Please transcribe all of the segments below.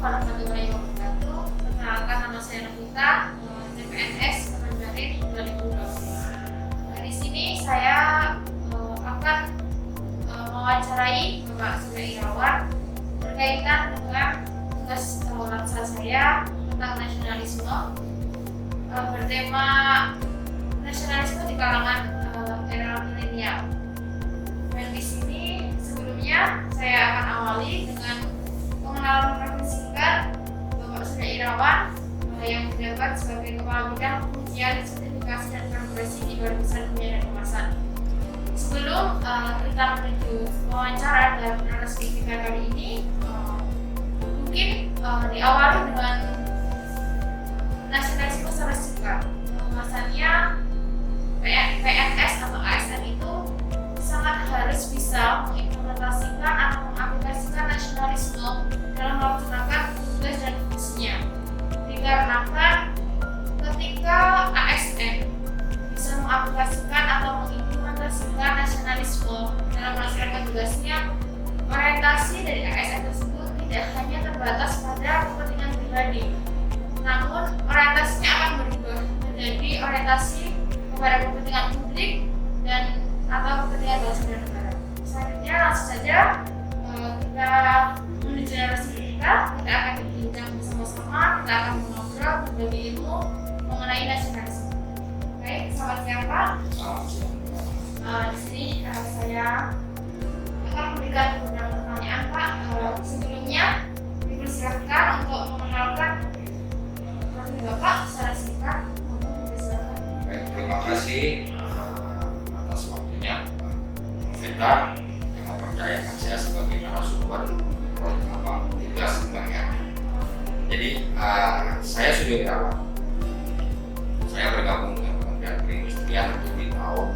warahmatullahi wabarakatuh. Perkenalkan, nama saya Nafita, CPNS Kemendarin 2020. Di sini saya akan mewawancarai Bapak Surya Irawan berkaitan dengan tugas laksana saya tentang nasionalisme, bertema nasionalisme di kalangan era milenial. Dan di sini sebelumnya saya akan awali dengan pengenalan profil singkat Bapak Surya Irawan yang menjabat sebagai Kepala Bidang Pengujian, Sertifikasi dan Kalibrasi di Badan Besar Kimia dan Kemasan. Sebelum kita menuju wawancara dan narasi kita kali ini, mungkin diawali dengan nasionalisme secara singkat. Bahwasannya PNS atau ASN itu sangat harus bisa mengimplementasikan atau mengaplikasikan nasionalisme dalam melaksanakan tugas dan fungsinya. Dikarenakan ketika ASN bisa mengaplikasikan atau mengimplementasikan nasionalisme dalam melaksanakan tugasnya, orientasi dari ASN tersebut tidak hanya terbatas pada kepentingan pribadi, namun orientasinya akan berubah menjadi orientasi kepada kepentingan publik dan atau kepentingan bangsa dan negara. Selanjutnya langsung saja kita menuju narasi kita akan berbincang bersama-sama, kita akan mengobrol berbagi ilmu mengenai nasionalisme. Baik, selamat siang Pak. Selamat siang. Di sini saya akan memberikan beberapa pertanyaan Pak. Sebelumnya dipersilakan untuk mengenalkan profil Bapak secara singkat. Baik, terima kasih atas waktunya Nafita yang mempercayakan saya sebagai narasumber tugas banyak. Jadi saya Surya Irawan. Saya bergabung dengan Kementerian Perindustrian itu di tahun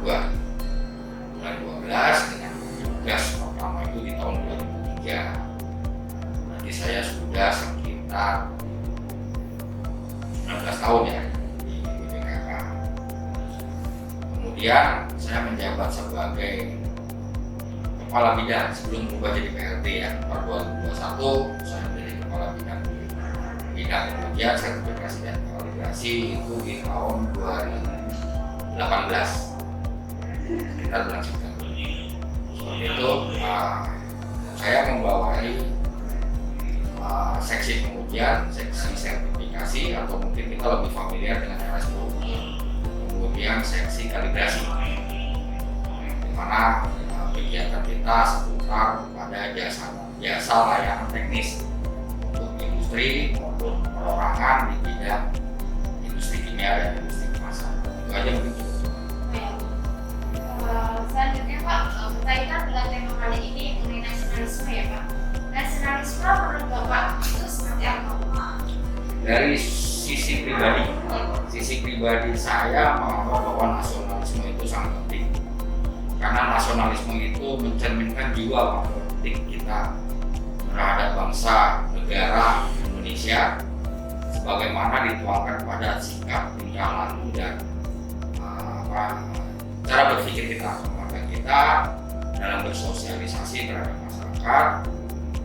2002 bulan 12 dengan tugas pertama itu di tahun 2003. Nanti saya sudah sekitar 19 tahun ya di BPKK. Kemudian saya menjabat sebagai Kepala Bidang sebelum berubah jadi PLT ya. Pada 2021 saya menjadi Kepala Bidang Pengujian, Sertifikasi dan Kalibrasi itu di tahun 2018. Kita berlangsung seperti itu. Saya membawahi seksi pengujian, seksi sertifikasi atau mungkin kita lebih familiar dengan RSU, kemudian seksi kalibrasi, di mana kegiatan kita seputar pada jasa layanan teknis untuk industri maupun perorangan di bidang industri kimia dan industri kemasan. Itu aja mungkin cukup. Selanjutnya Pak, berkaitan dengan tema kali ini mengenai nasionalisme ya Pak. Nasionalisme menurut Bapak itu seperti apa? Dari sisi pribadi saya menganggap bahwa nasionalisme itu sangat penting, karena nasionalisme itu mencerminkan jiwa patriotik kita terhadap bangsa negara Indonesia sebagaimana dituangkan pada sikap, tingkah laku dan cara berpikir kita dalam bersosialisasi terhadap masyarakat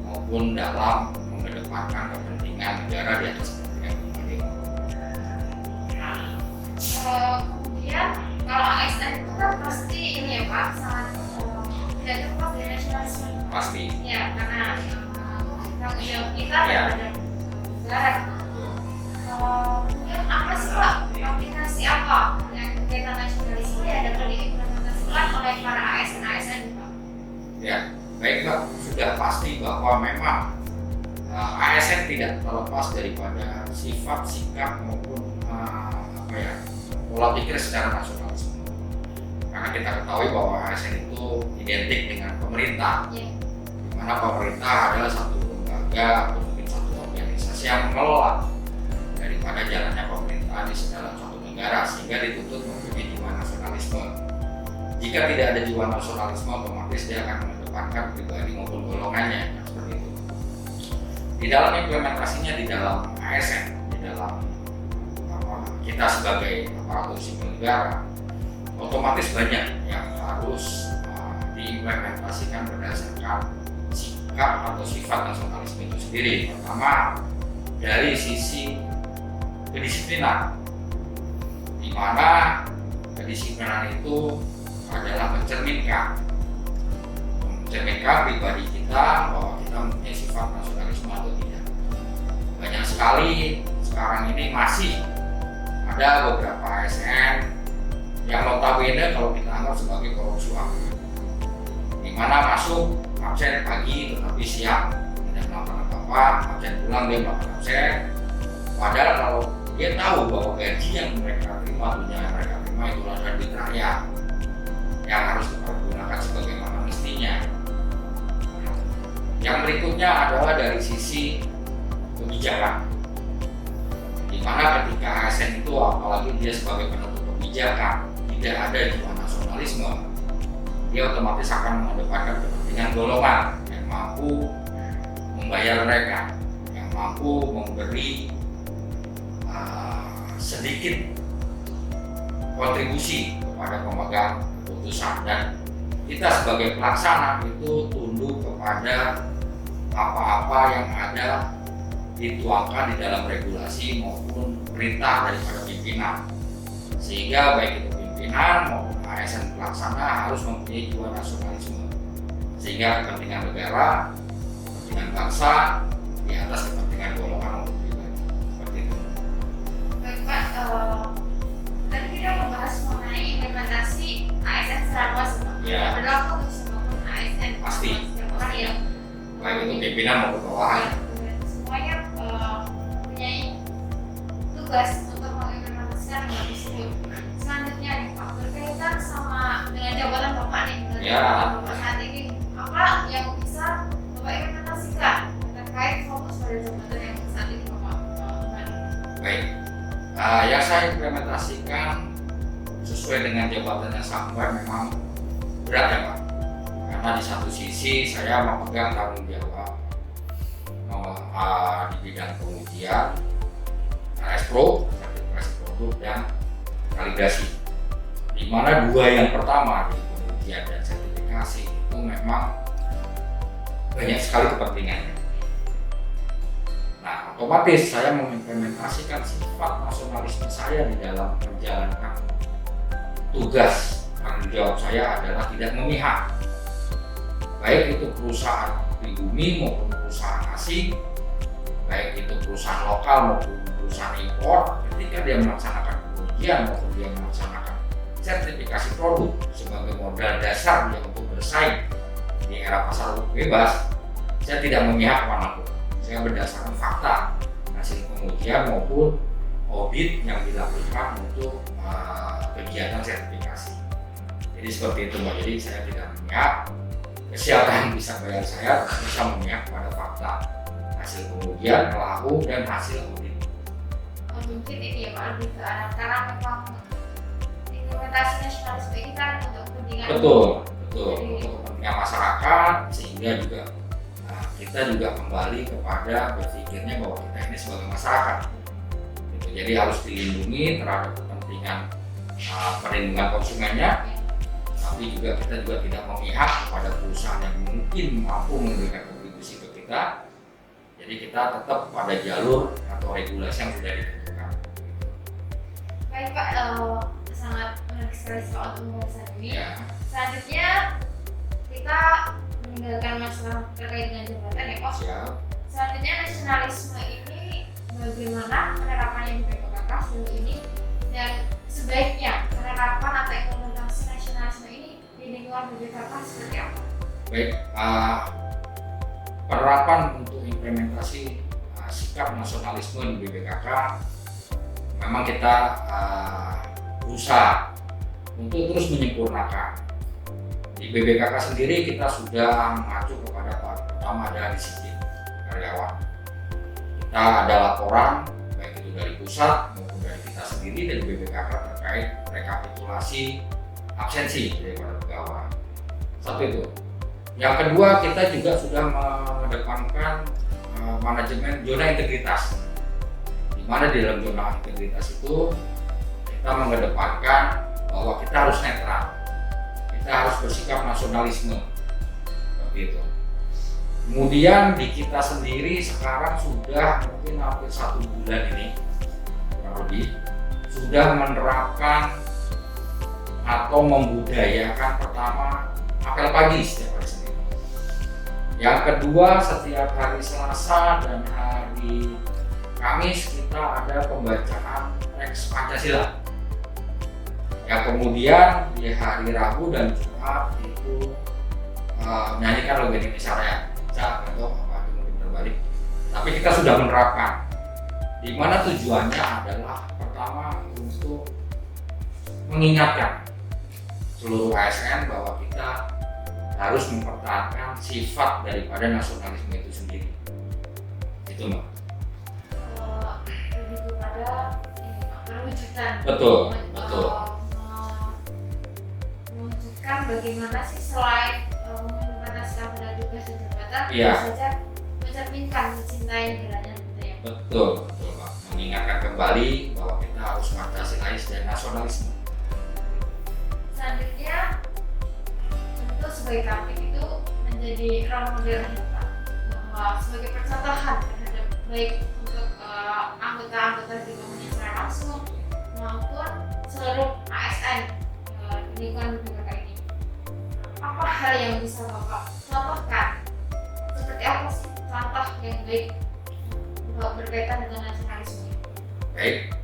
maupun dalam mengedepankan kepentingan negara di atas kepentingan pribadi. Kemudian kalau ASN itu kan pasti ini ya Pak, sangat tidak terlepas dari nasionalisme. Pasti. Ya, karena tanggung jawab kita Ya. terhadap negara. Kemudian apa sih Pak, aplikasi apa yang berkaitan nasionalisme yang dapat diimplementasikan oleh para ASN Pak? Ya, baik Mbak, sudah pasti bahwa memang ASN tidak terlepas daripada sifat, sikap maupun pola pikir secara nasionalisme. Karena kita ketahui bahwa ASN itu identik dengan pemerintah, di mana pemerintah adalah satu lembaga atau mungkin satu organisasi yang mengelola daripada jalannya pemerintahan di dalam suatu negara, sehingga dituntut mempunyai jiwa nasionalisme. Jika tidak ada jiwa nasionalisme, otomatis dia akan mengedepankan pribadi maupun golongannya, seperti itu. Di dalam implementasinya di dalam ASN, di dalam kita sebagai aparatur sipil negara, otomatis banyak yang harus diimplementasikan berdasarkan sikap atau sifat nasionalisme itu sendiri. Pertama, dari sisi kedisiplinan, di mana kedisiplinan itu adalah mencerminkan pribadi kita bahwa kita mempunyai sifat nasionalisme atau tidak. Banyak sekali sekarang ini masih ada beberapa ASN yang notabene kalau kita anggap sebagai korupsuar, di mana masuk absen pagi tetapi siang tidak melakukan apa-apa, absen pulang dia melakukan absen, padahal kalau dia tahu bahwa gaji yang mereka terima, tunjangan yang mereka terima itu adalah duit rakyat yang harus dipergunakan sebagaimana mestinya. Yang berikutnya adalah dari sisi kebijakan, di mana ketika ASN itu apalagi dia sebagai penentu kebijakan tidak ada jiwa nasionalisme, dia otomatis akan mengedepankan kepentingan golongan yang mampu membayar mereka, yang mampu memberi sedikit kontribusi kepada pemegang keputusan, dan kita sebagai pelaksana itu tunduk kepada apa-apa yang ada dituangkan di dalam regulasi maupun perintah daripada pimpinan, sehingga baik itu pimpinan maupun ASN pelaksana harus mempunyai jiwa nasionalisme, sehingga kepentingan negara, kepentingan bangsa di atas kepentingan golongan maupun pribadi. Seperti itu. Baik Pak, tadi kita membahas mengenai implementasi ASN secara luas. Ya. Berlaku untuk ASN. Pasti. Setiap orang yang Baik itu pimpinan maupun bawahan. semuanya mempunyai tugas untuk mengimplementasikan hal tersebut. Selanjutnya nih Pak, berkaitan sama dengan jabatan Bapak nih, Bapak saat ini, apa yang bisa Bapak implementasikan terkait fokus pada jabatan yang saat ini Bapak lakukan? Baik, yang saya implementasikan sesuai dengan jabatan yang sampai memang berat ya Pak, karena di satu sisi saya memegang tanggung jawab di bidang pengujian ASPRO, sertifikasi produk dan kalibrasi, di mana dua yang pertama di pengujian dan sertifikasi itu memang banyak sekali kepentingannya. Nah, otomatis saya mengimplementasikan sifat nasionalisme saya di dalam menjalankan tugas. Tanggung jawab saya adalah tidak memihak, baik itu perusahaan pribumi maupun perusahaan asing, baik itu perusahaan lokal maupun perusahaan impor. Ketika dia melaksanakan pengujian maupun dia melaksanakan sertifikasi produk sebagai modal dasar dia untuk bersaing di era pasar bebas, saya tidak memihak manapun. Saya berdasarkan fakta hasil pengujian maupun audit yang dilakukan untuk kegiatan sertifikasi. Jadi seperti itu Mbak. Jadi saya tidak memihak siapa yang bisa bayar saya, bisa memihak pada fakta hasil pengujian, pelaku dan hasil audit. Mungkin ini ya Pak, lebih ke arah karena memang implementasi nasionalisme ini kan untuk kepentingan Betul untuk kepentingan masyarakat, sehingga juga kita juga kembali kepada berpikirnya bahwa kita ini sebagai masyarakat gitu. Jadi harus dilindungi terhadap kepentingan perlindungan konsumennya, tapi juga kita juga tidak memihak kepada perusahaan yang mungkin mampu memberikan kontribusi ke kita. Jadi kita tetap pada jalur atau regulasi yang sudah ditentukan. Baik Pak, sangat menarik sekali soal pembahasan ini. Ya. Selanjutnya kita meninggalkan masalah terkait dengan jabatan ya Pak. Siap. Selanjutnya nasionalisme ini bagaimana penerapannya di BPKK sejauh ini, dan sebaiknya penerapan atau implementasi nasionalisme ini di lingkungan BPKK seperti apa? Baik, penerapan untuk implementasi sikap nasionalisme di BPKK memang kita berusaha untuk terus menyempurnakan. Di BPKK sendiri kita sudah mengacu kepada pertama adalah disiplin karyawan. Kita ada laporan baik itu dari pusat maupun dari kita sendiri dari BPKK terkait rekapitulasi absensi daripada pegawai. Satu itu. Yang kedua, kita juga sudah mengedepankan manajemen zona integritas, di mana di dalam zona integritas itu kita mengedepankan bahwa kita harus netral, kita harus bersikap nasionalisme seperti itu. Kemudian di kita sendiri sekarang sudah mungkin hampir 1 bulan ini kurang lebih sudah menerapkan atau membudayakan pertama apel pagi setiap hari Senin. Yang kedua setiap hari Selasa dan hari Kamis kita ada pembacaan teks Pancasila. Yang kemudian di hari Rabu dan Jumat itu menyanyikan Lagu Indonesia Raya. Atau apa mungkin terbalik. Tapi kita sudah menerapkan. Di mana tujuannya adalah pertama untuk mengingatkan seluruh ASN bahwa kita harus mempertahankan sifat daripada nasionalisme itu sendiri. Itu Mbak. Lebih kepada perwujudan. Betul. Mewujudkan bagaimana sih selain mengimplementasikan pada tugas dan jabatan, Iya. saja mencerminkan mencintai negaranya gitu ya. Betul Pak. Mengingatkan kembali bahwa kita harus Pancasilais dan nasionalisme. Selanjutnya tentu sebagai Kapit itu menjadi role model kita bahwa sebagai percontohan terhadap baik untuk anggota-anggota di bangunan secara langsung maupun seluruh ASN di lingkungan BPK ini. Apa hal yang bisa Bapak contohkan? Seperti apa sih contoh yang baik berkaitan dengan nasionalisme? Baik.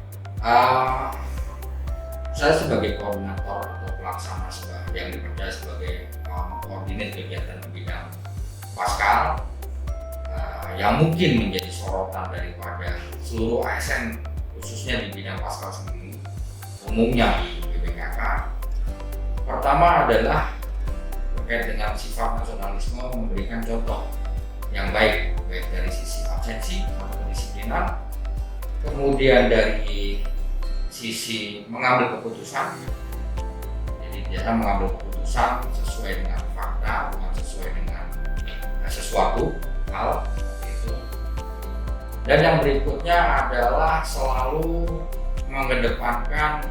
Saya sebagai koordinator atau pelaksana yang dipercaya sebagai koordinat kegiatan di bidang Paskal yang mungkin menjadi sorotan daripada seluruh ASN khususnya di bidang Paskal sendiri umumnya di BPKK. Pertama adalah terkait dengan sifat nasionalisme memberikan contoh yang baik dari sisi absensi atau kedisiplinan, kemudian dari sisi mengambil keputusan. Jadi dia mengambil keputusan sesuai dengan fakta, bukan sesuai dengan sesuatu hal itu. Dan yang berikutnya adalah selalu mengedepankan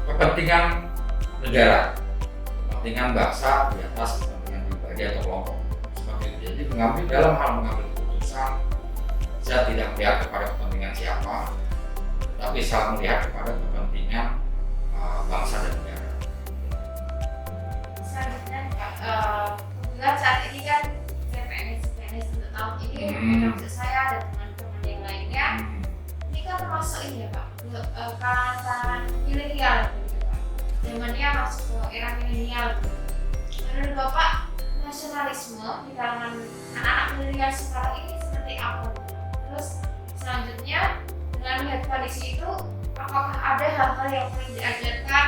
kepentingan negara, kepentingan bangsa di atas kepentingan pribadi atau kelompok. Seperti itu. Jadi dalam hal mengambil keputusan, saya tidak melihat kepada kepentingan siapa, tapi saya melihat kepada kepentingan bangsa dan negara. Selanjutnya, kebetulan saat ini kan CPNS untuk tahun ini, maksud saya dan teman-teman yang lainnya, ini kan termasuk ini ya Pak, kalangan milenial gitu Pak. Zamannya masuk ke era milenial. Menurut Bapak, nasionalisme di kalangan anak-anak milenial sekarang ini seperti apa? Terus selanjutnya dengan melihat kondisi itu, apakah ada hal-hal yang perlu diajarkan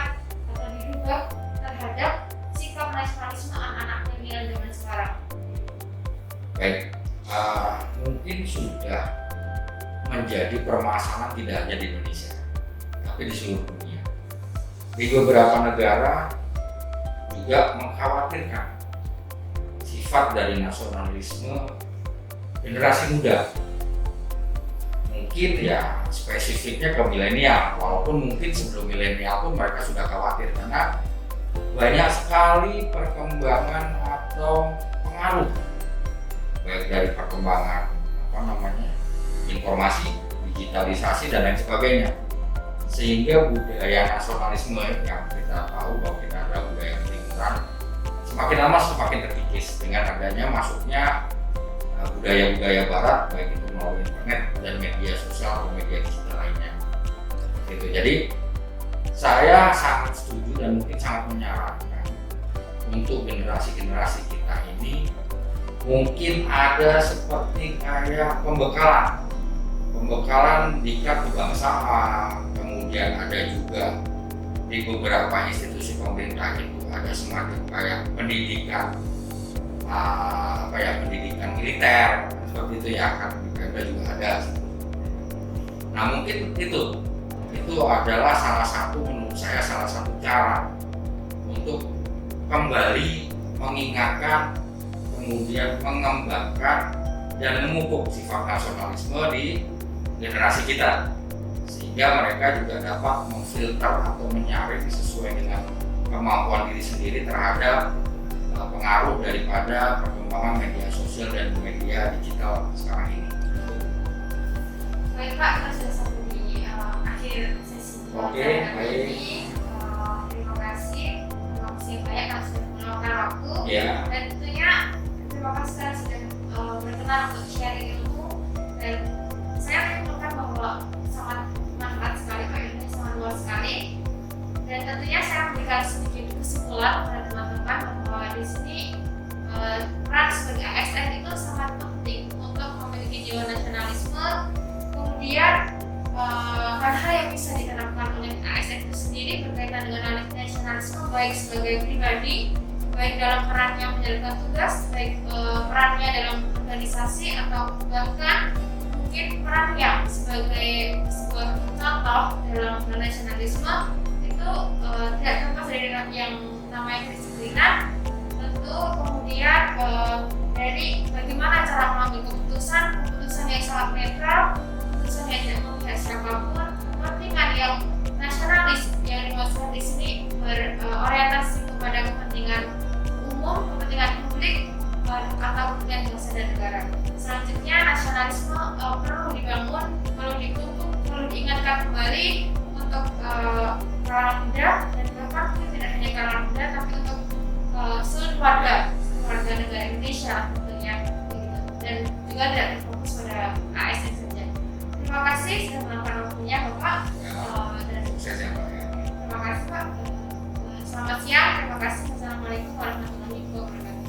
atau dirubah terhadap sikap nasionalisme anak-anak milenial zaman sekarang? Baik, mungkin sudah menjadi permasalahan tidak hanya di Indonesia, tapi di seluruh dunia. Di beberapa negara juga mengkhawatirkan sifat dari nasionalisme generasi muda. Mungkin ya spesifiknya ke milenial, walaupun mungkin sebelum milenial pun mereka sudah khawatir karena banyak sekali perkembangan atau pengaruh baik dari perkembangan informasi, digitalisasi dan lain sebagainya, sehingga budaya nasionalisme yang kita tahu bahwa kita ada budaya lingkungan semakin lama semakin terkikis dengan adanya masuknya budaya-budaya barat baik itu melalui internet dan media sosial atau media digital lainnya. Gitu. Jadi saya sangat setuju dan mungkin sangat menyarankan untuk generasi-generasi kita ini mungkin ada seperti kayak pembekalan tingkat kebangsaan, kemudian ada juga di beberapa institusi pemerintah itu ada semacam kayak pendidikan pendidikan militer seperti itu ya, kan ada juga ada. Nah mungkin itu adalah salah satu menurut saya salah satu cara untuk kembali mengingatkan, kemudian mengembangkan dan memupuk sifat nasionalisme di generasi kita, sehingga mereka juga dapat memfilter atau menyaring sesuai dengan kemampuan diri sendiri terhadap pengaruh daripada perkembangan media sosial dan media digital sekarang ini. Baik Pak, kita sudah sampai di akhir sesi Oke, baik. ini. Terima kasih banyak karena sudah meluangkan waktu. Ya. Dan tentunya terima kasih karena sudah berkenan untuk sharing ilmu, dan saya menyimpulkan bahwa sangat bermanfaat sekali Pak, ini sangat luas sekali. Dan tentunya saya memberikan sedikit kesimpulan kepada teman-teman bahwa di sini peran sebagai ASN itu sangat penting untuk memiliki jiwa nasionalisme. Kemudian hal-hal yang bisa diterapkan oleh ASN itu sendiri berkaitan dengan nasionalisme, baik sebagai pribadi, baik dalam perannya menjalankan tugas, baik perannya dalam organisasi, atau bahkan mungkin perannya sebagai sebuah contoh dalam nasionalisme itu tidak terlepas dari yang namanya kedisiplinan. Tentu kemudian dari bagaimana cara mengambil keputusan yang sangat netral, keputusan yang tidak memihak siapapun, kepentingan yang nasionalis yang dimaksud di sini berorientasi kepada kepentingan umum, kepentingan publik, atau kepentingan bangsa dan negara. Selanjutnya, nasionalisme perlu dibangun, perlu dipupuk, perlu diingatkan kembali untuk kalangan muda, dan bahkan tidak hanya kalangan muda tapi untuk seluruh warga negara Indonesia tentunya, dan juga tidak terfokus pada ASN saja. Terima kasih sudah meluangkan waktunya Bapak. Dan Sukses ya Pak. terima kasih Pak. Selamat siang, terima kasih. Assalamualaikum warahmatullahi wabarakatuh.